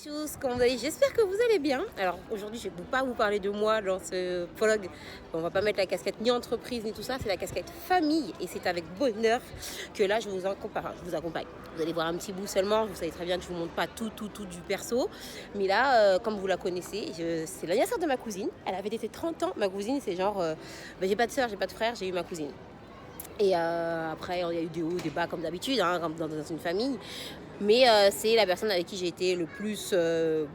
Chouchous, comment vous allez? J'espère que vous allez bien. Alors aujourd'hui, je ne vais pas vous parler de moi dans ce vlog. On va pas mettre la casquette ni entreprise ni tout ça, c'est la casquette famille. Et c'est avec bonheur que là, je vous accompagne. Vous allez voir un petit bout seulement. Vous savez très bien que je ne vous montre pas tout du perso. Mais là, comme vous la connaissez, c'est l'anniversaire de ma cousine. Elle avait été 30 ans. Ma cousine, c'est genre, j'ai pas de soeur, j'ai pas de frère, j'ai eu ma cousine. Et après, il y a eu des hauts, des bas comme d'habitude, hein, comme dans une famille. Mais c'est la personne avec qui j'ai été le plus,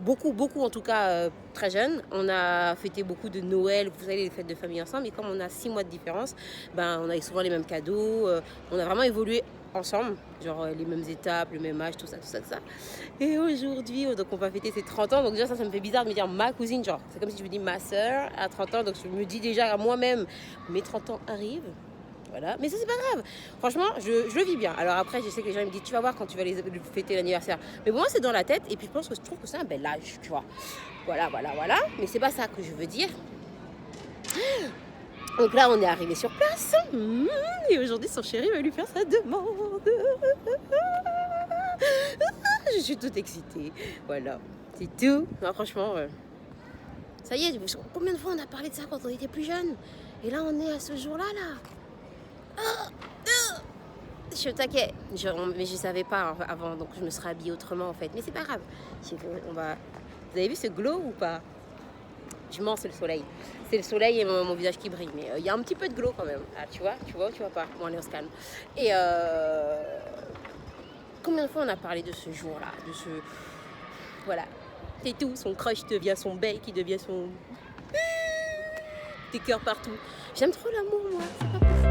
beaucoup en tout cas, très jeune. On a fêté beaucoup de Noël, vous savez, les fêtes de famille ensemble. Et comme on a 6 mois de différence, ben, on avait souvent les mêmes cadeaux. On a vraiment évolué ensemble, genre les mêmes étapes, le même âge, tout ça. Et aujourd'hui, donc on va fêter ses 30 ans. Donc déjà, ça me fait bizarre de me dire ma cousine, genre, c'est comme si je me dis ma soeur à 30 ans. Donc je me dis déjà à moi-même, mes 30 ans arrivent. Voilà. Mais ça, c'est pas grave. Franchement, je le vis bien. Alors après, je sais que les gens me disent, tu vas voir quand tu vas les fêter l'anniversaire. Mais pour moi, c'est dans la tête. Et puis, je trouve que c'est un bel âge, tu vois. Voilà. Mais c'est pas ça que je veux dire. Donc là, on est arrivé sur place. Et aujourd'hui, son chéri va lui faire sa demande. Je suis toute excitée. Voilà. C'est tout. Non, franchement, ça y est, combien de fois on a parlé de ça quand on était plus jeune? Et là, on est à ce jour-là, là. Je suis au taquet, mais je savais pas avant, donc je me serais habillée autrement en fait. Mais c'est pas grave. Vous avez vu ce glow ou pas? Je mens, c'est le soleil. C'est le soleil et mon visage qui brille. Mais il y a un petit peu de glow quand même. Ah, tu vois ou tu vois pas? Bon, allez, on se calme. Et combien de fois on a parlé de ce jour-là? Voilà. C'est tout. Son crush devient son bec, qui devient son... Des cœurs partout. J'aime trop l'amour, moi. C'est pas possible.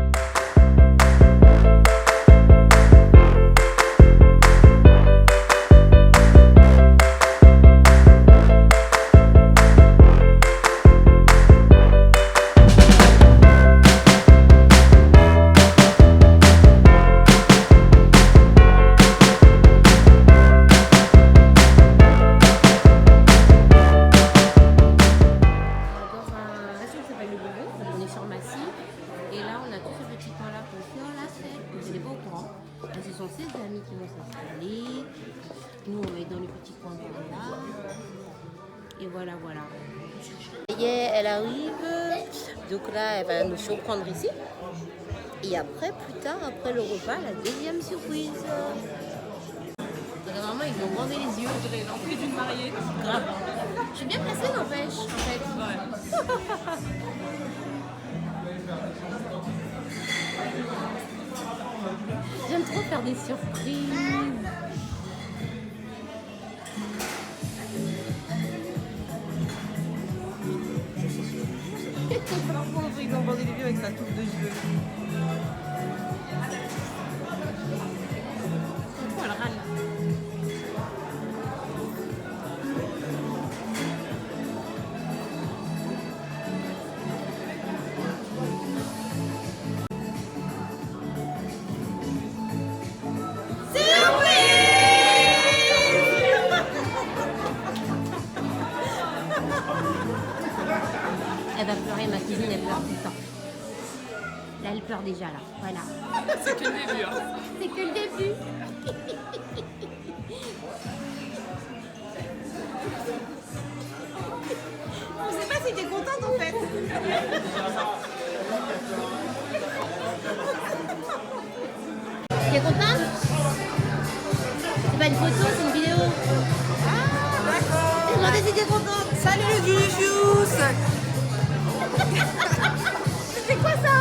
Ce sont ses amis qui vont s'installer. Nous, on est dans le petit coin par là. Et voilà. Elle arrive. Donc là, elle va nous surprendre ici. Et après, plus tard, après le repas, la deuxième surprise. Vraiment, ils ont bandé les yeux. On dirait l'entrée d'une mariée. Grave. Je suis bien placée, n'empêche, en fait. Ouais. J'aime trop faire des surprises. Ils ont bandé les yeux avec sa touffe de cheveux. Oh, elle râle. Elle va pleurer, ma cousine, elle pleure tout le temps. Là, elle pleure déjà, là. Voilà. C'est que le début. Hein. C'est que le début. On sait pas si t'es contente en fait. Tu es contente? C'est pas une photo, c'est une vidéo. Ah, d'accord. Demandez si t'es contente. Salut les Chouchous. C'est quoi ça?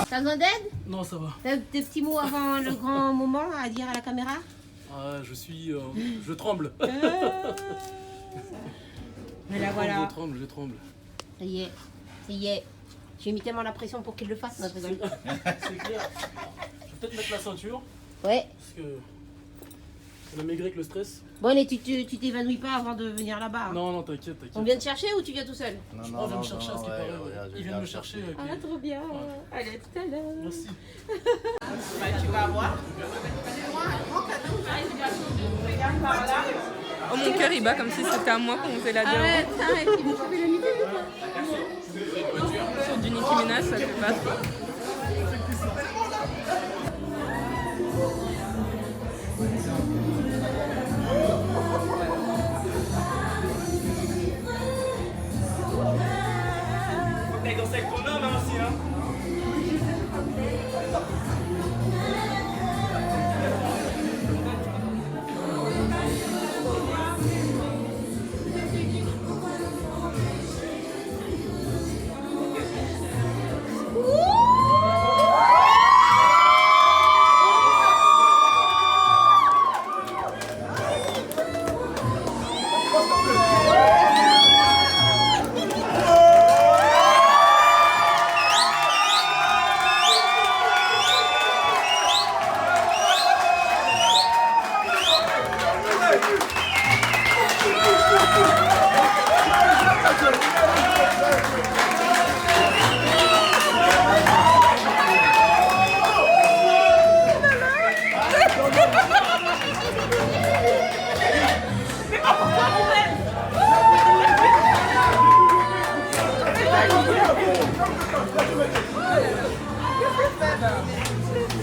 T'as besoin d'aide? Non, ça va. T'as des petits mots avant le grand moment à dire à la caméra? Ah, je tremble. Mais là voilà. Je tremble. Ça y est, ça y est. J'ai mis tellement la pression pour qu'il le fasse. Non, je rigole. C'est clair. Je vais peut-être mettre la ceinture. Ouais. Parce que on a maigré avec le stress. Bon, et tu t'évanouis pas avant de venir là-bas. Non, t'inquiète. On vient te chercher ou tu viens tout seul? On vient me chercher à ce qui paraît. Ils viennent me chercher. Ah, trop bien. Allez, à tout à l'heure. Merci. Tu vas voir. Regarde par là. Oh, mon cœur il bat comme si c'était à moi qu'on faisait la demande. Arrête, il me fait la nuit. Sur du Nicki Minaj, ça fait pas trop. Dans avec ton homme aussi, hein.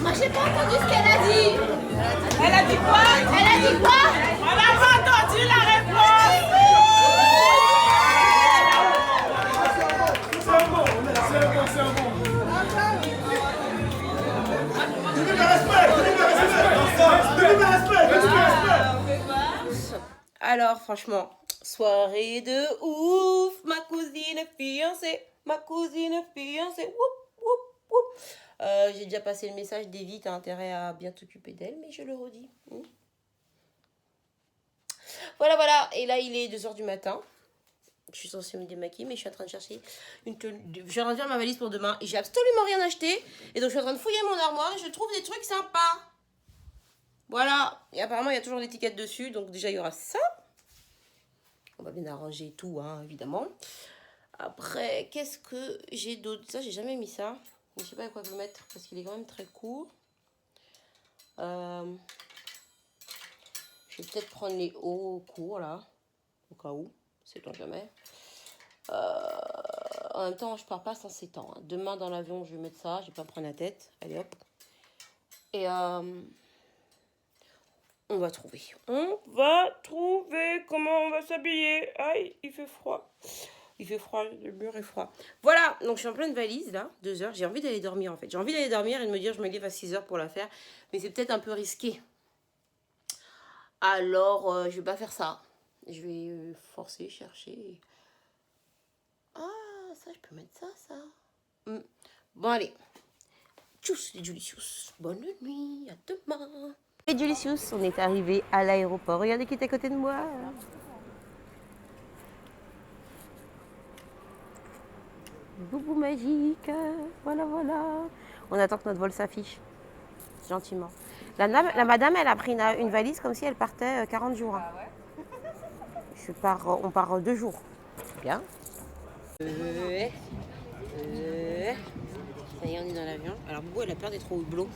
Moi, j'ai pas entendu ce qu'elle a dit. Elle a dit quoi? Elle a dit quoi? On n'a pas entendu la réponse. C'est un bon. Alors, franchement, soirée de ouf. Ma cousine fiancée. Woup, woup, woup. J'ai déjà passé le message d'Evie, t'as intérêt à bien t'occuper d'elle, mais je le redis. Voilà. Et là, il est 2h du matin. Je suis censée me démaquiller, mais je suis en train de chercher une tenue. Je suis en train de faire ma valise pour demain et j'ai absolument rien acheté. Et donc, je suis en train de fouiller mon armoire et je trouve des trucs sympas. Voilà. Et apparemment, il y a toujours l'étiquette dessus. Donc, déjà, il y aura ça. On va bien arranger tout, hein, évidemment. Après, qu'est-ce que j'ai d'autre? Ça, j'ai jamais mis ça. Je sais pas à quoi le mettre parce qu'il est quand même très court. Je vais peut-être prendre les hauts courts, là. Au cas où. C'est on jamais. En même temps, je pars pas sans 7 ans. Hein. Demain, dans l'avion, je vais mettre ça. Je vais pas me prendre la tête. Allez, hop. Et on va trouver. On va trouver comment on va s'habiller. Aïe, il fait froid. Il fait froid, le mur est froid. Voilà, donc je suis en pleine valise, là, 2h. J'ai envie d'aller dormir, en fait. J'ai envie d'aller dormir et de me dire, je me lève à 6h pour la faire. Mais c'est peut-être un peu risqué. Alors, je vais pas faire ça. Je vais forcer, chercher. Ah, ça, je peux mettre ça. Bon, allez. Tchuss, les Julicius. Bonne nuit, à demain. Les Julicius, on est arrivé à l'aéroport. Regardez qui est à côté de moi. Boubou magique. Voilà. On attend que notre vol s'affiche. Gentiment. La madame, elle a pris une valise comme si elle partait 40 jours. Ah ouais. On part 2 jours. Bien. Ça y est, on est dans l'avion. Alors, Boubou, elle a peur d'être au hublot.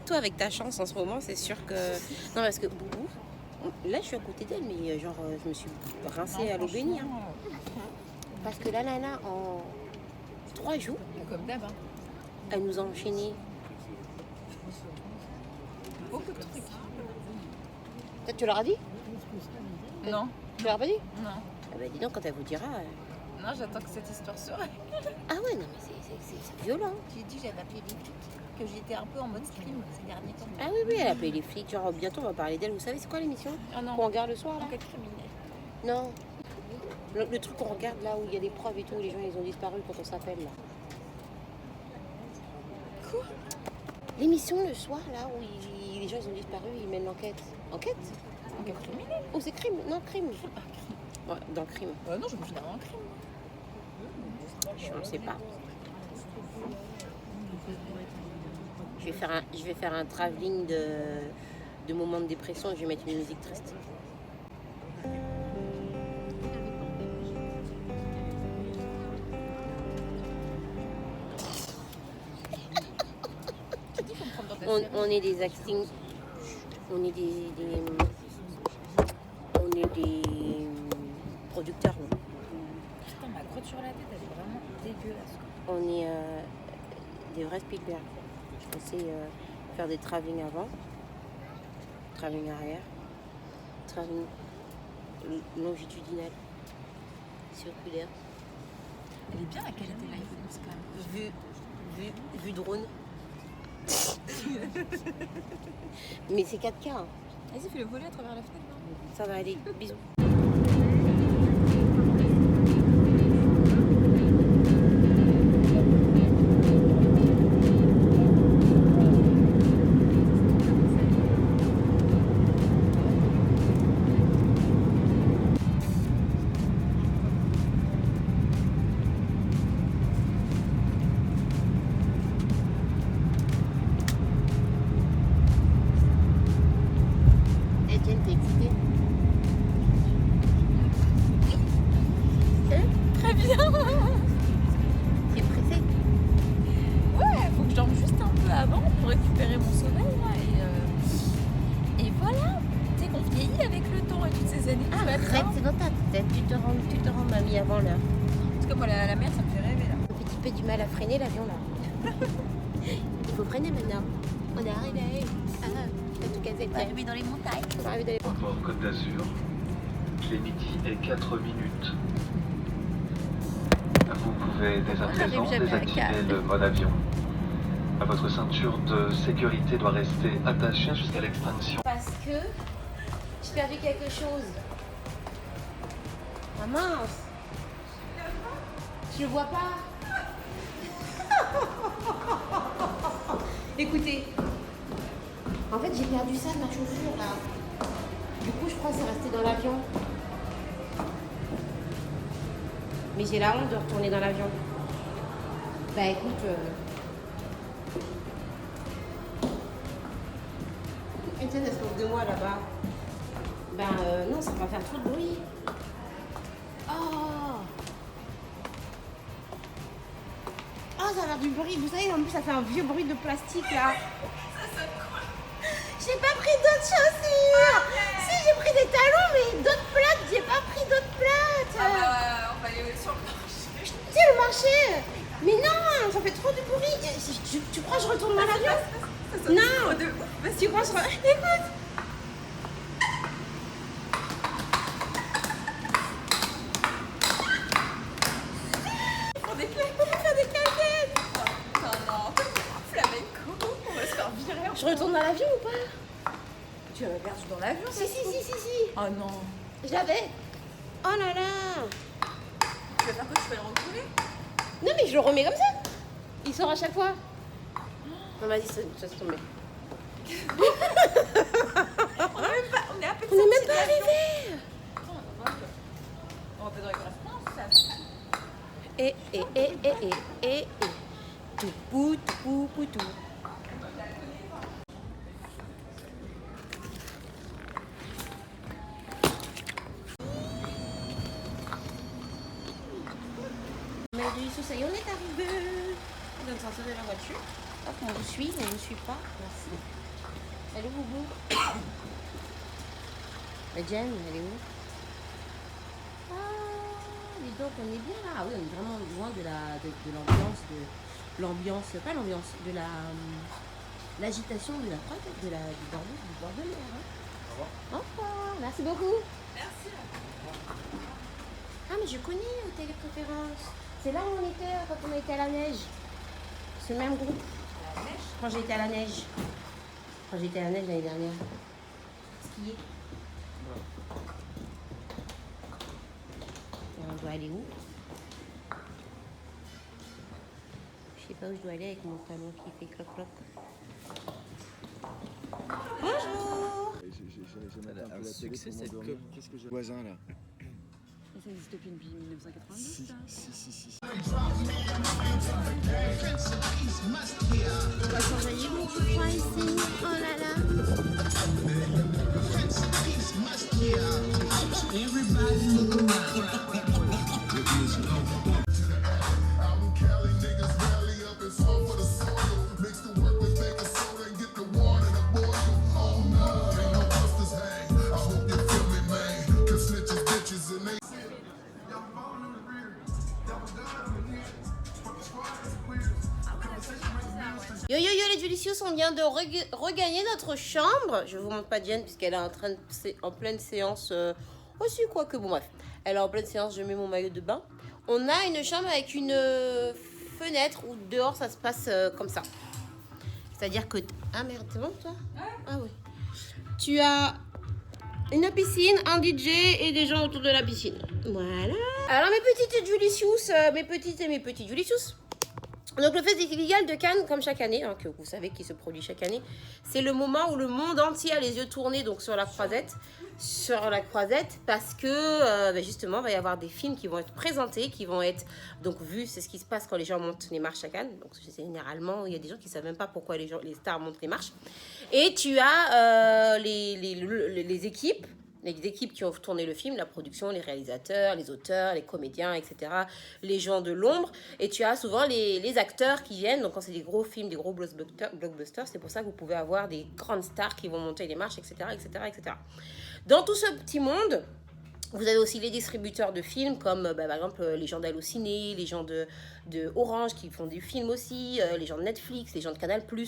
Toi, avec ta chance en ce moment, c'est sûr que... Non, parce que Boubou, là, je suis à côté d'elle, mais genre, je me suis rincée à l'eau bénie. Hein. Parce que la nana, en 3 jours, Comme d'hab, hein. elle nous a enchaîné Beaucoup de trucs. Peut-être tu leur as dit? Non. Tu leur as pas dit? Non. Ah bah dis donc, quand elle vous dira... Non, j'attends que cette histoire se règle. Ah ouais, non, mais c'est violent. J'ai dit j'avais appelé les flics, que j'étais un peu en mode stream ces derniers temps. Ah oui, elle a appelé les flics. Genre, bientôt, on va parler d'elle. Vous savez, c'est quoi l'émission Ah non, qu'on regarde le soir, là? enquête criminelle. Non. Le truc qu'on regarde là où il y a des preuves et tout, les gens ils ont disparu quand on s'appelle là. Quoi? L'émission le soir là où les gens ils ont disparu, ils mènent l'enquête. Enquête? Enquête criminelle. Oh c'est crime, non crime. Ouais, dans crime. Non, je me suis d'avoir un crime. Je ne sais pas. Je vais faire un travelling de moments de dépression et je vais mettre une musique triste. On est des acting, on est des producteurs. Non. Putain, ma crotte sur la tête, elle est vraiment dégueulasse. On est des vrais Spielberg. Je pensais faire des travelling avant, travelling arrière, travelling longitudinal, circulaire. Elle est bien la qualité de l'iPhone, c'est quand même. Vue drone. Mais c'est 4K. Hein. Vas-y, fais le voler à travers la fenêtre. Non Ça va aller. Bisous. Etienne, t'es excitée? Très bien. T'es pressée? Ouais, faut que je dorme juste un peu avant pour récupérer mon sommeil. Là, et voilà. Tu sais qu'on vieillit avec le temps et toutes ces années. Ah, arrête, c'est dans ta tête. Tu te rends mamie avant là. Parce que moi, la mer, ça me fait rêver là. Un petit peu du mal à freiner l'avion là. Il faut freiner maintenant. On est arrivé. Ah, t'as tout casé. On va arriver dans les montagnes. On va arriver dans les portes. Port Côte d'Azur, il est midi et 4 minutes. Vous pouvez dès à présent jamais à désactiver Cannes. le mode avion. Votre ceinture de sécurité doit rester attachée jusqu'à l'extinction. Parce que j'ai perdu quelque chose. Ah mince. Je le vois pas. Écoutez. En fait, j'ai perdu ça de ma chaussure là. Du coup, je crois que c'est resté dans l'avion. Mais j'ai la honte de retourner dans l'avion. Bah écoute. Etienne, elle se moque de moi là-bas. Non, ça va faire trop de bruit. Oh! Oh, ça a l'air du bruit. Vous savez, en plus, ça fait un vieux bruit de plastique là. J'ai pas pris d'autres chaussures. Si, j'ai pris des talons, mais d'autres plates. J'ai pas pris d'autres plates. on va aller sur le marché. Tu sais, le marché. Mais non, ça fait trop de bruit. Tu crois que je retourne dans l'avion? Non. Tu crois que je... Écoute. On va faire des claquettes. Non, flamenco. On va se faire virer. Je retourne dans l'avion ou pas? Tu vas perdu dans l'avion. Si. Oh non. Je l'avais. Oh là là. Tu vas faire quoi? Tu vas le retrouver? Non mais je le remets comme ça. Il sort à chaque fois. Non vas-y, ça se tombe. On est à peine On n'est même sortis de pas l'avion. arrivé. On va pas dans les correspondances, ça. Et. Tout pou, tout. Ça y est, on est arrivé. On vient de sortir de la voiture. Hop, on vous suit, on ne vous suit pas. Merci. Elle est où, Boubou? La Jen, elle est où? Ah, dis donc, on est bien là. Ah oui, on est vraiment loin de l'ambiance, pas l'ambiance, de l'agitation de la prod, du bord de mer. Hein. Au revoir. Merci beaucoup. Merci. Ah, mais je connais Télépréférence. C'est là où on était quand on a été à la neige. C'est le même groupe. La neige. Quand j'étais à la neige. Quand j'étais à la neige l'année dernière. Skier. je dois aller où? Je sais pas où je dois aller avec mon talon qui fait cloc-cloc. Bonjour! Un succès cette com. Qu'est-ce que j'ai voisin là? Ça existe depuis 1992, ça. Si. On va s'envoyer beaucoup de points ici. Oh là là! Yo yo yo les Julicious, on vient de regagner notre chambre. Je vous montre pas Diane puisqu'elle est en pleine séance aussi quoi que bon bref. Elle est en pleine séance, je mets mon maillot de bain. On a une chambre avec une fenêtre où dehors ça se passe comme ça. C'est-à-dire que... Ah merde, c'est bon toi? Ah oui. Tu as une piscine, un DJ et des gens autour de la piscine. Voilà. Alors mes petites Julicious, mes petites et mes petits Julicious. Donc le Festival de Cannes, comme chaque année, hein, que vous savez qui se produit chaque année, c'est le moment où le monde entier a les yeux tournés donc sur la croisette, parce que justement il va y avoir des films qui vont être présentés, qui vont être donc vus. C'est ce qui se passe quand les gens montent les marches à Cannes. Donc généralement il y a des gens qui savent même pas pourquoi les stars montent les marches. Et tu as les équipes. Les équipes qui ont tourné le film, la production, les réalisateurs, les auteurs, les comédiens, etc. Les gens de l'ombre. Et tu as souvent les acteurs qui viennent. Donc quand c'est des gros films, des gros blockbusters, c'est pour ça que vous pouvez avoir des grandes stars qui vont monter les marches, etc. etc. Dans tout ce petit monde, vous avez aussi les distributeurs de films comme par exemple les gens d'Allociné, les gens de Orange qui font des films aussi, les gens de Netflix, les gens de Canal+, tout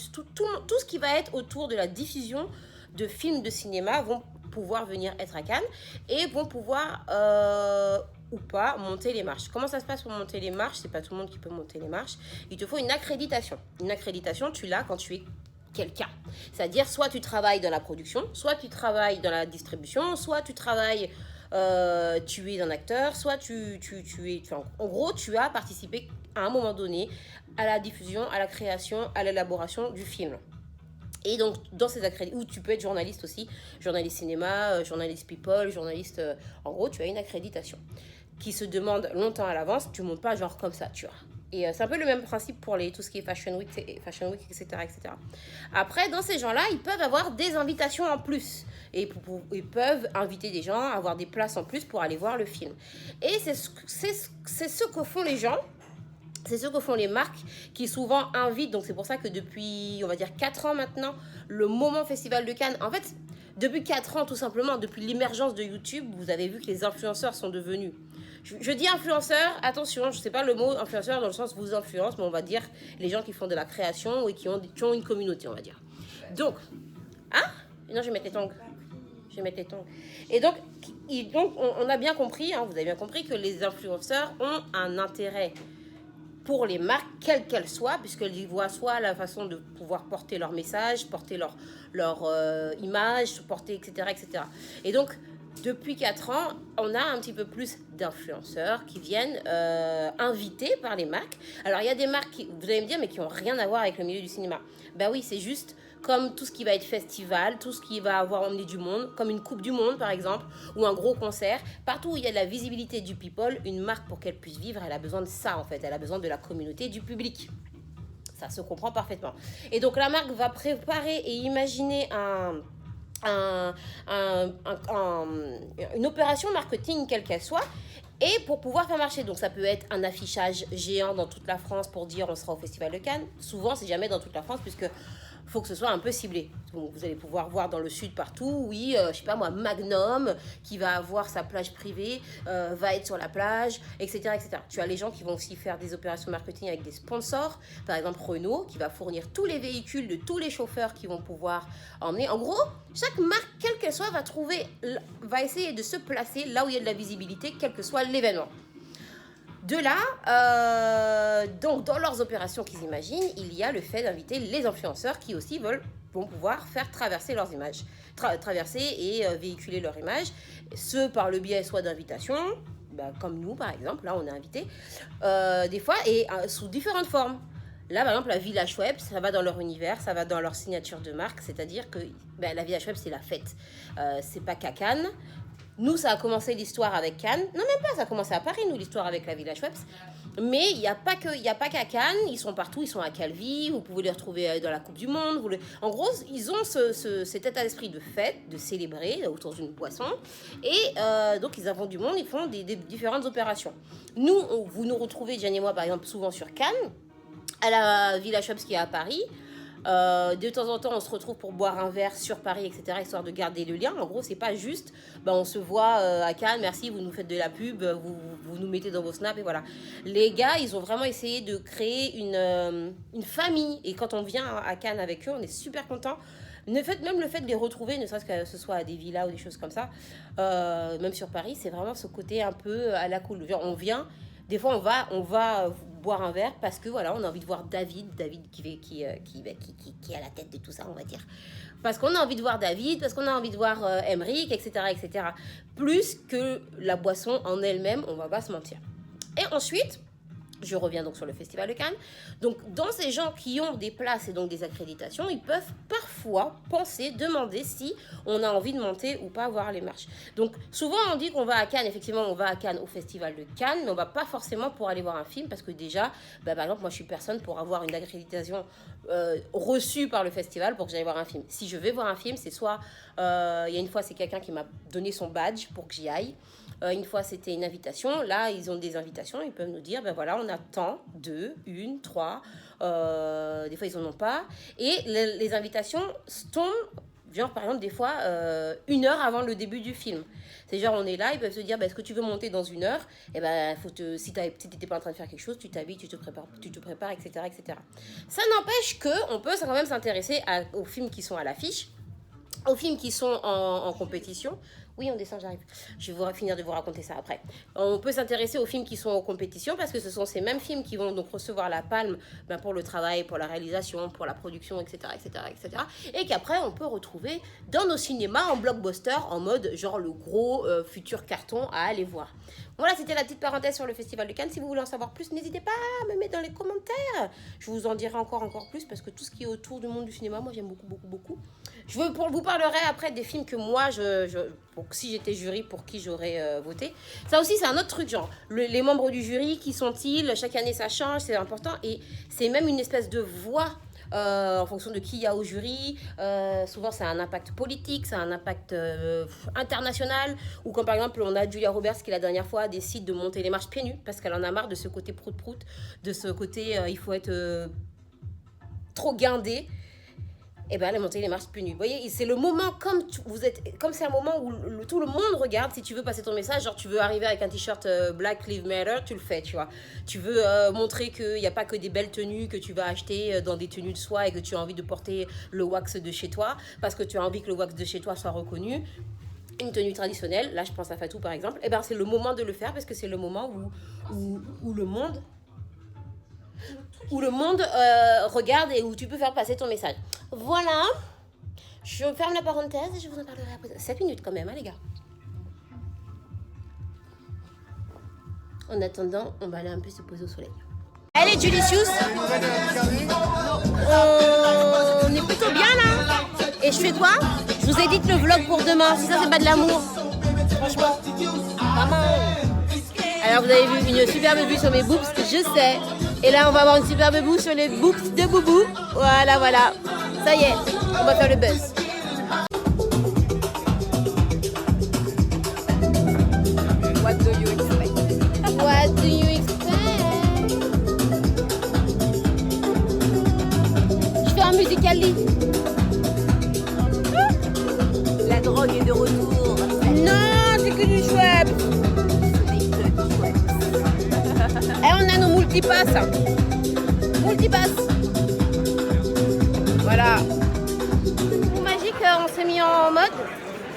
ce qui va être autour de la diffusion de films de cinéma vont pouvoir venir être à Cannes et vont pouvoir ou pas monter les marches. Comment ça se passe pour monter les marches? C'est pas tout le monde qui peut monter les marches. Il te faut une accréditation. Une accréditation, tu l'as quand tu es quelqu'un. C'est-à-dire soit tu travailles dans la production, soit tu travailles dans la distribution, soit tu travailles tu es un acteur, soit tu es... En gros, tu as participé à un moment donné à la diffusion, à la création, à l'élaboration du film. Et donc, dans ces accréditations, ou tu peux être journaliste aussi, journaliste cinéma, journaliste people, journaliste... en gros, tu as une accréditation qui se demande longtemps à l'avance. Tu ne montes pas genre comme ça, tu vois. Et c'est un peu le même principe pour tout ce qui est Fashion Week, etc., etc. Après, dans ces gens-là, ils peuvent avoir des invitations en plus. Et ils peuvent inviter des gens, avoir des places en plus pour aller voir le film. Et c'est ce que font les gens. C'est ce que font les marques qui souvent invitent. Donc c'est pour ça que depuis, on va dire 4 ans maintenant, le moment Festival de Cannes, en fait, depuis 4 ans tout simplement, depuis l'émergence de YouTube, vous avez vu que les influenceurs sont devenus... Je dis influenceurs, attention, je ne sais pas le mot influenceur dans le sens vous influence, mais on va dire les gens qui font de la création et qui ont une communauté, on va dire. Donc, non, je vais mettre les tongs. Et donc on a bien compris, vous avez bien compris que les influenceurs ont un intérêt pour les marques, quelles qu'elles soient, puisqu'elles y voient soit la façon de pouvoir porter leur message, porter leur image, porter, etc., etc. Et donc, depuis 4 ans, on a un petit peu plus d'influenceurs qui viennent invités par les marques. Alors, il y a des marques qui, vous allez me dire, mais qui n'ont rien à voir avec le milieu du cinéma. Ben oui, c'est juste comme tout ce qui va être festival, tout ce qui va avoir emmené du monde, comme une coupe du monde, par exemple, ou un gros concert. Partout où il y a de la visibilité du people, une marque, pour qu'elle puisse vivre, elle a besoin de ça, en fait. Elle a besoin de la communauté, du public. Ça se comprend parfaitement. Et donc, la marque va préparer et imaginer une opération marketing quelle qu'elle soit et pour pouvoir faire marcher. Donc ça peut être un affichage géant dans toute la France pour dire on sera au Festival de Cannes. Souvent c'est jamais dans toute la France puisque faut que ce soit un peu ciblé. Donc vous allez pouvoir voir dans le sud partout, oui, je sais pas moi, Magnum qui va avoir sa plage privée, va être sur la plage, etc., etc. Tu as les gens qui vont aussi faire des opérations marketing avec des sponsors, par exemple Renault qui va fournir tous les véhicules de tous les chauffeurs qui vont pouvoir emmener. En gros, chaque marque, quelle qu'elle soit, va essayer de se placer là où il y a de la visibilité, quel que soit l'événement. De là, donc dans leurs opérations qu'ils imaginent, il y a le fait d'inviter les influenceurs qui aussi vont pouvoir faire traverser leurs images, traverser et véhiculer leur image, ce par le biais soit d'invitations, comme nous par exemple, là on est invité, des fois, et sous différentes formes. Là, par exemple, la Villa Schweppes, ça va dans leur univers, ça va dans leur signature de marque, c'est-à-dire que la Villa Schweppes, c'est la fête. C'est pas qu'à Cannes. Nous, ça a commencé l'histoire avec Cannes. Non, même pas, ça a commencé à Paris, nous, l'histoire avec la Villa Schweppes. Mais il n'y a pas qu'à Cannes, ils sont partout, ils sont à Calvi, vous pouvez les retrouver dans la Coupe du Monde. En gros, ils ont cet état d'esprit de fête, de célébrer autour d'une boisson. Et donc, ils avons du monde, ils font des différentes opérations. Nous, vous nous retrouvez, Diane et moi, par exemple, souvent sur Cannes, à la Villa Schweppes qui est à Paris. De temps en temps, on se retrouve pour boire un verre sur Paris, etc., histoire de garder le lien. En gros, c'est pas juste, on se voit à Cannes, merci, vous nous faites de la pub, vous nous mettez dans vos snaps, et voilà. Les gars, ils ont vraiment essayé de créer une famille. Et quand on vient à Cannes avec eux, on est super contents. Même le fait de les retrouver, ne serait-ce que ce soit à des villas ou des choses comme ça, même sur Paris, c'est vraiment ce côté un peu à la cool. Genre, on vient, des fois, on va boire un verre parce que voilà, on a envie de voir David qui est à la tête de tout ça, on va dire. Parce qu'on a envie de voir David, parce qu'on a envie de voir Emmerich, etc., etc. Plus que la boisson en elle-même, on va pas se mentir. Et ensuite, je reviens donc sur le Festival de Cannes. Donc, dans ces gens qui ont des places et donc des accréditations, ils peuvent parfois demander si on a envie de monter ou pas voir les marches. Donc, souvent, on dit qu'on va à Cannes. Effectivement, on va à Cannes au Festival de Cannes, mais on va pas forcément pour aller voir un film parce que déjà, par exemple, moi, je suis personne pour avoir une accréditation reçue par le festival pour que j'aille voir un film. Si je vais voir un film, c'est soit... il y a une fois, c'est quelqu'un qui m'a donné son badge pour que j'y aille. Une fois, c'était une invitation. Là, ils ont des invitations. Ils peuvent nous dire, voilà, on a tant, 2, 1, 3. Des fois, ils n'en ont pas. Et les invitations tombent, genre, par exemple, des fois, 1 heure avant le début du film. C'est genre, on est là, ils peuvent se dire, est-ce que tu veux monter dans 1 heure ? Si tu n'étais pas en train de faire quelque chose, tu t'habilles, tu te prépares, etc., etc. Ça n'empêche qu'on peut quand même s'intéresser aux films qui sont à l'affiche, aux films qui sont en compétition. Oui, on descend, j'arrive. Je vais finir de vous raconter ça après. On peut s'intéresser aux films qui sont en compétition parce que ce sont ces mêmes films qui vont donc recevoir la palme pour le travail, pour la réalisation, pour la production, etc., etc., etc. Et qu'après, on peut retrouver dans nos cinémas en blockbuster, en mode genre le gros futur carton à aller voir. Voilà, c'était la petite parenthèse sur le Festival de Cannes. Si vous voulez en savoir plus, n'hésitez pas à me mettre dans les commentaires. Je vous en dirai encore plus parce que tout ce qui est autour du monde du cinéma, moi, j'aime beaucoup, beaucoup, beaucoup. Je vous parlerai après des films que moi, si j'étais jury, pour qui j'aurais voté. Ça aussi, c'est un autre truc, genre, les membres du jury, qui sont-ils ? Chaque année, ça change, c'est important. Et c'est même une espèce de voix en fonction de qui il y a au jury. Souvent, ça a un impact politique, ça a un impact international. Ou comme par exemple, on a Julia Roberts qui, la dernière fois, décide de monter les marches pieds nus parce qu'elle en a marre de ce côté prout-prout, de ce côté il faut être trop guindé. Et elle a monté les marches pieds nus. Vous voyez, c'est le moment, comme c'est un moment où tout le monde regarde. Si tu veux passer ton message, genre tu veux arriver avec un t-shirt Black Lives Matter, tu le fais, tu vois. Tu veux montrer qu'il n'y a pas que des belles tenues que tu vas acheter dans des tenues de soie et que tu as envie de porter le wax de chez toi parce que tu as envie que le wax de chez toi soit reconnu. Une tenue traditionnelle, là je pense à Fatou par exemple, c'est le moment de le faire parce que c'est le moment où le monde regarde et où tu peux faire passer ton message. Voilà, je ferme la parenthèse et je vous en parlerai après. 7 minutes quand même, les gars. En attendant, on va aller un peu se poser au soleil. Allez, Julicius, on est plutôt bien là. Et je fais quoi ? Je vous édite le vlog pour demain, si ça c'est pas de l'amour. Franchement, vraiment. Alors vous avez vu une superbe vue sur mes boobs, je sais. Et là on va avoir une superbe vue sur les boobs de Boubou. Voilà. Ça y est, on va faire le buzz. What do you expect? What do you expect? Je fais un musical.ly. La drogue est de retour. Non, c'est que du chouette. Et on a nos multipass. Voilà. Magique, on s'est mis en mode.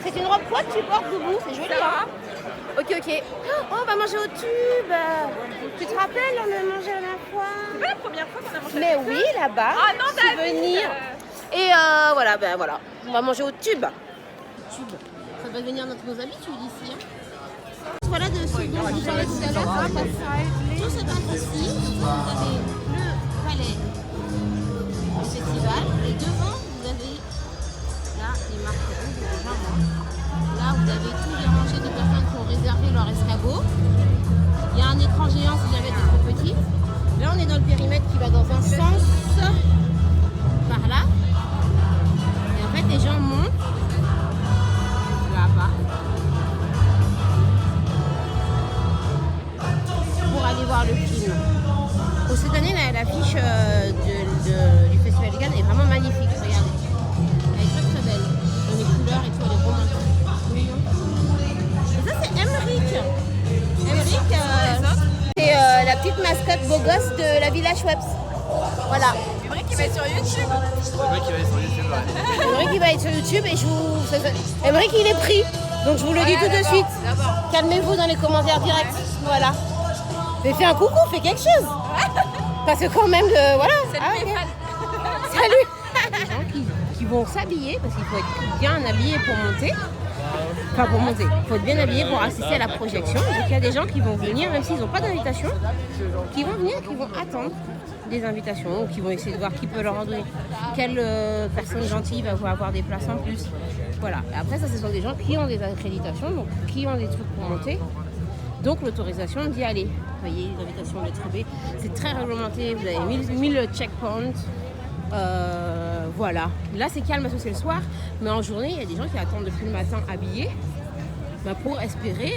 C'est une robe quoi que tu portes, Boubou ? C'est joli, hein ? Ok. Oh, on va manger au tube. Tu te rappelles, on a mangé la dernière fois ? C'est pas la première fois qu'on a mangé. Mais oui, là-bas. Ah non, souvenir. Et voilà. On va manger au tube. Ça va devenir nos habitudes ici. Hein. voilà de ce dont je vous parlais tout à l'heure. Tout se passe ici. Vous avez le palais du festival et devant vous avez là les marques rouges, les gens. Là vous avez tous les rangées de personnes qui ont réservé leur escabeau. Il y a un écran géant si jamais t'es trop petit. Là on est dans le périmètre qui va dans un sens par là. Et en fait les gens montent là-bas pour aller voir le film. Pour cette année, l'affiche du Festival de Cannes est vraiment magnifique. Regardez. Elle est très très belle. Dans les couleurs et tout, elle est romantique. Et ça, c'est Emmerich. Emmerich, c'est la petite mascotte beau gosse de la Villa Schweppes. Voilà. Emmerich qui va être sur YouTube. Emmerich qui va être sur YouTube et je vous... Emmerich, il est pris. Donc je vous le dis tout de suite. Calmez-vous dans les commentaires directs. Voilà. Mais fais un coucou, fais quelque chose. Parce que quand même, voilà. Salut les ok. fans. Salut. Les gens qui vont s'habiller, parce qu'il faut être bien habillé pour monter. Enfin pour monter, il faut être bien habillé pour assister à la projection. Donc il y a des gens qui vont venir, même s'ils n'ont pas d'invitation, qui vont venir, qui vont attendre des invitations, ou qui vont essayer de voir qui peut leur en donner. Quelle personne gentille va avoir des places en plus. Voilà. Et après ça, ce sont des gens qui ont des accréditations, donc qui ont des trucs pour monter. Donc l'autorisation d'y aller. Vous voyez, l'invitation d'être B, c'est très réglementé, vous avez 1000 checkpoints. Voilà. Là c'est calme parce que c'est le soir, mais en journée il y a des gens qui attendent depuis le matin habillés pour espérer.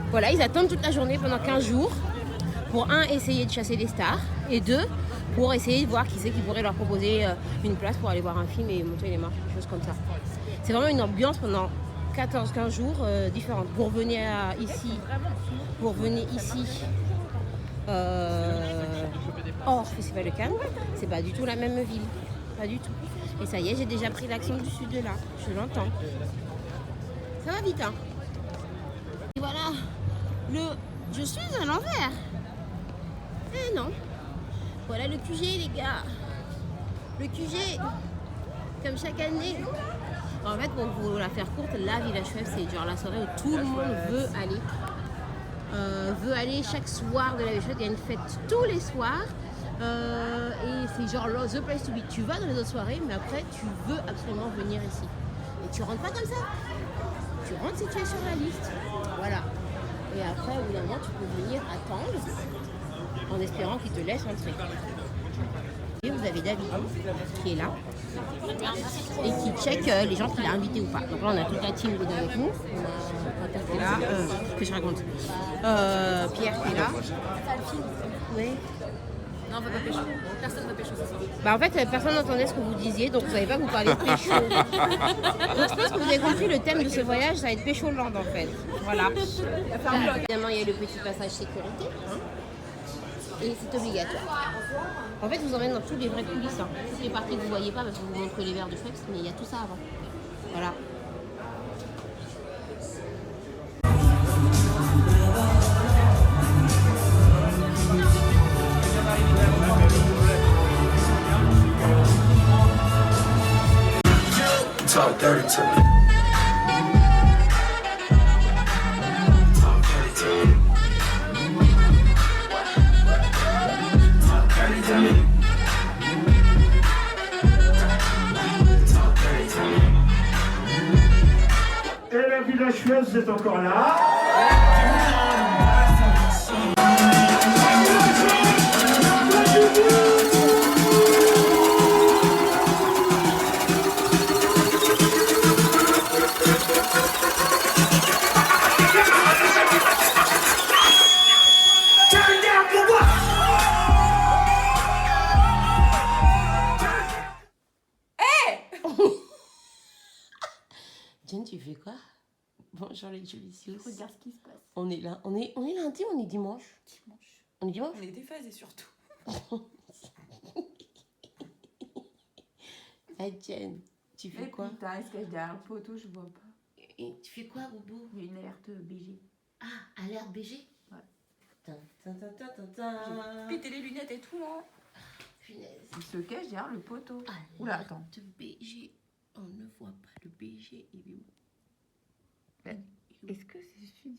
Voilà, ils attendent toute la journée pendant 15 jours pour essayer de chasser les stars et pour essayer de voir qui c'est qui pourrait leur proposer une place pour aller voir un film et monter les marches, des choses comme ça. C'est vraiment une ambiance pendant 14-15 jours différentes. Pour venir ici, hors Festival de Cannes, c'est pas du tout la même ville, pas du tout. Et ça y est, j'ai déjà pris l'accent du sud de là, je l'entends. Ça va vite, hein. Et voilà, je suis à l'envers. Eh non. Voilà le QG, les gars. Le QG, comme chaque année. En fait, pour vous la faire courte, la Villa Schweppes, c'est genre la soirée où tout le monde veut aller chaque soir de la Villa Schweppes. Il y a une fête tous les soirs. Et c'est genre the place to be. Tu vas dans les autres soirées, mais après, tu veux absolument venir ici. Et tu rentres pas comme ça. Tu rentres si tu es sur la liste. Voilà. Et après, au bout d'un moment, tu peux venir attendre en espérant qu'ils te laissent entrer. Et vous avez David qui est là et qui check les gens qu'il a invités ou pas. Donc là on a toute la team avec nous. On a Pater qui est là. Que je raconte Pierre qui est là. Oui. Non, on va pas pécho. Personne va pécho ce soir. Bah en fait personne n'entendait ce que vous disiez, donc vous savez pas que vous parlez de pécho. Donc je pense que vous avez compris le thème de ce voyage, ça va être pécho-land en fait. Voilà. Évidemment il y a le petit passage sécurité. Hein. Et c'est obligatoire. En fait, je vous emmène dans toutes les vraies coulisses. Hein. Toutes les parties que vous ne voyez pas parce que je vous montre les verres de Schweppes, mais il y a tout ça avant. Voilà. Talk dirty to me. Et la Villa Schweppes, c'est encore là. Jen, tu fais quoi? Bonjour les Julicius. Regarde ce qui se passe. On est là. On est lundi, on est dimanche. On est dimanche. On est déphasés surtout. Hey Jen, tu fais quoi? Putain, est-ce que derrière le poteau, je vois pas. Et tu fais quoi, Boubou? Il y a une alerte BG. Ah, alerte BG? Ouais. Péter les lunettes et tout, là. Punaise. Il se cache derrière le poteau. Alerte Oula, attends. BG. On ne voit pas le BG, il est où? Est-ce que c'est celui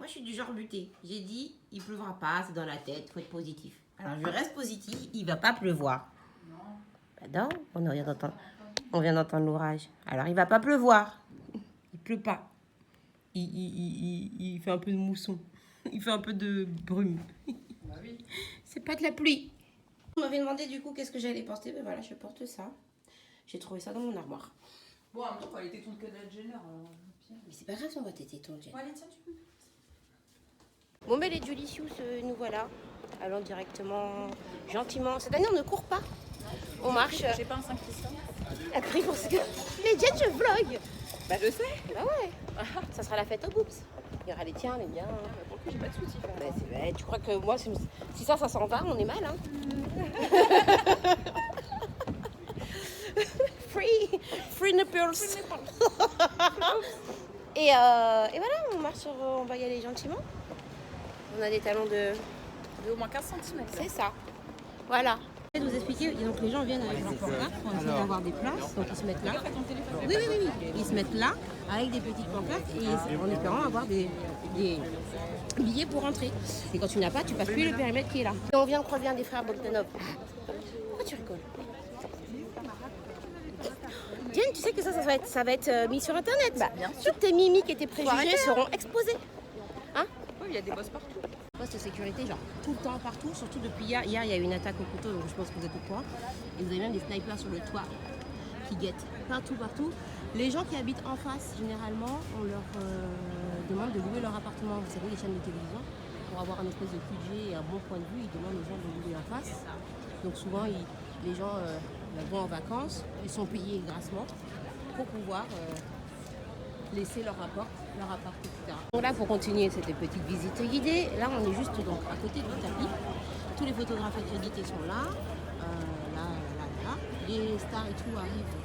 Moi, je suis du genre buté. J'ai dit, il pleuvra pas, c'est dans la tête, faut être positif. Alors, je reste positif, il va pas pleuvoir. Bah non, on vient d'entendre l'orage. Alors, il va pas pleuvoir. Il pleut pas. Il fait un peu de mousson. Il fait un peu de brume. Bah oui. C'est pas de la pluie. On m'avait demandé du coup qu'est-ce que j'allais porter. Ben voilà, je porte ça. J'ai trouvé ça dans mon armoire. Bon, en même temps, quand les tétons de Kendall Jenner. Mais c'est pas grave si on voit tes tétons, Jen. Allez, tiens, tu peux. Bon, ben les Jolicious, nous voilà. Allons directement, gentiment. Cette année, on ne court pas. On marche. J'ai pas un Saint-Christophe. Après, parce que les Jen, je vlog. Bah, je sais. Bah ouais. Ça sera la fête aux boobs. Il y aura les tiens, les miens. Pour le coup, j'ai pas de soucis. Bah, ouais, tu crois que moi, si ça s'en va, on est mal, hein. Free nipples. Et voilà, on va y aller gentiment. On a des talons de au moins 15 cm. C'est ça. Voilà. Je vais vous expliquer, donc les gens viennent avec leur pancarte pour essayer d'avoir des places, donc ils se mettent là. Oui. Ils se mettent là avec des petites pancartes et en espérant avoir des billets pour entrer. Et quand tu n'as pas, tu passes plus le périmètre qui est là. Et on vient de croiser un des frères Bogdanov. Pourquoi tu rigoles? Diane, tu sais que ça va être mis sur internet. Bah, bien sûr. Toutes tes mimiques et tes préjugés seront exposés. Hein? Oui, il y a des bosses partout. Poste de sécurité, genre tout le temps, partout, surtout depuis hier. Hier, il y a eu une attaque au couteau, donc je pense que vous êtes au courant. Et vous avez même des snipers sur le toit qui guettent partout. Les gens qui habitent en face, généralement, on leur demande de louer leur appartement. Vous savez, les chaînes de télévision, pour avoir un espèce de budget et un bon point de vue, ils demandent aux gens de louer en face. Donc souvent, les gens vont en vacances, ils sont payés grassement pour pouvoir laisser leur appart, etc. Donc là, pour continuer cette petite visite guidée, là, on est juste donc à côté du tapis. Tous les photographes accrédités sont là. Là. Les stars et tout arrivent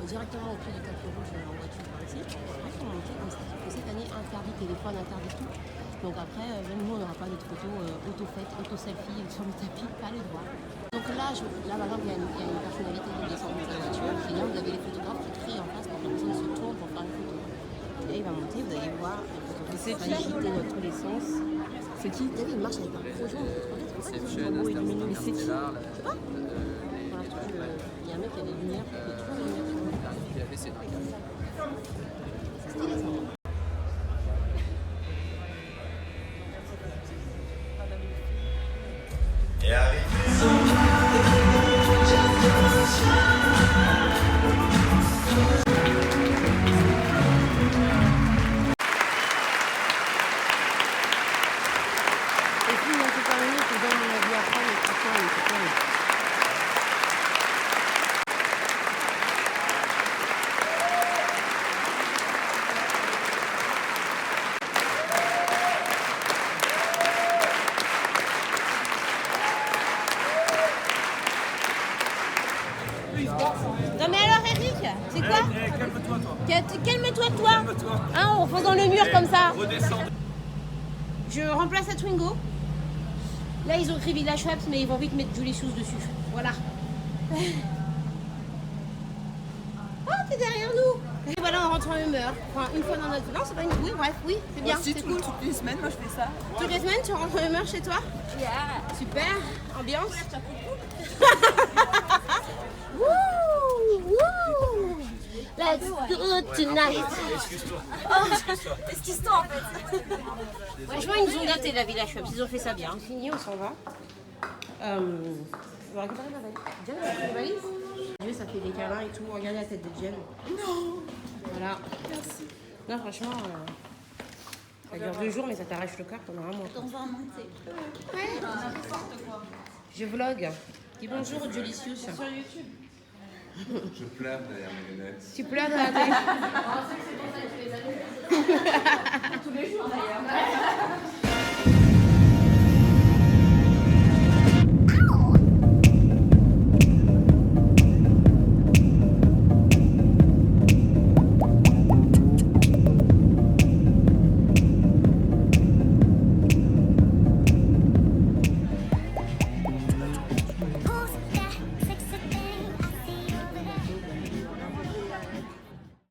directement au pied du tapis rouge en voiture par ici. Bref, on monte comme ça. Et cette année, interdit téléphone, interdit tout. Donc après, même nous, on n'aura pas notre photo auto-faite, auto-selfie sur le tapis, pas le droit. Donc là, par exemple, il y a une personnalité qui descend de sa voiture. Et là, vous avez les photographes qui crient en face pour que la personne se tourne pour faire une photo. Et là, il va monter, vous allez voir, les photographes s'agiter dans tous les sens. C'est qui? T'as vu, il marche avec un projet. C'est qui? Mais c'est qui? Je sais pas. Voilà, il y a un mec qui a des lumières, il y a toujours des lumières sur lui. C'est stylé, ça. Et arrivé. Non mais alors Eric, c'est quoi? Calme-toi toi. Calme-toi toi. Hein, on fonce dans le mur comme ça. Redescends. Je remplace à Twingo. Là ils ont écrit Village Schweppes mais ils vont vite mettre Jolicious dessus. Voilà. Oh, t'es derrière nous. Et voilà, on rentre en humeur. Enfin, une fois dans notre... Non, c'est pas une... Oui, bref, oui, c'est bien, c'est cool. Toutes les semaines, moi je fais ça. Toutes les semaines, tu rentres en humeur chez toi? Yeah. Super. Ambiance. Wouh, wouh. Let's do it tonight. Excuse-toi en fait. Franchement, ils nous ont gâté la Village Schweppes. Ils ont fait ça bien. Fini, on s'en va. On va récupérer ma valise. Jen, elle a pris la valise. Dieu, ça fait des câlins et tout. Regardez la tête de Jen. Non. Voilà. Merci. Non, franchement, ça dure 2 jours, mais ça t'arrache le cœur pendant un mois. On va en monter. Ouais. Je vlog. Dis bonjour aux Jolicious. Sur YouTube. Je pleure derrière mes lunettes. Tu pleures dans la télé.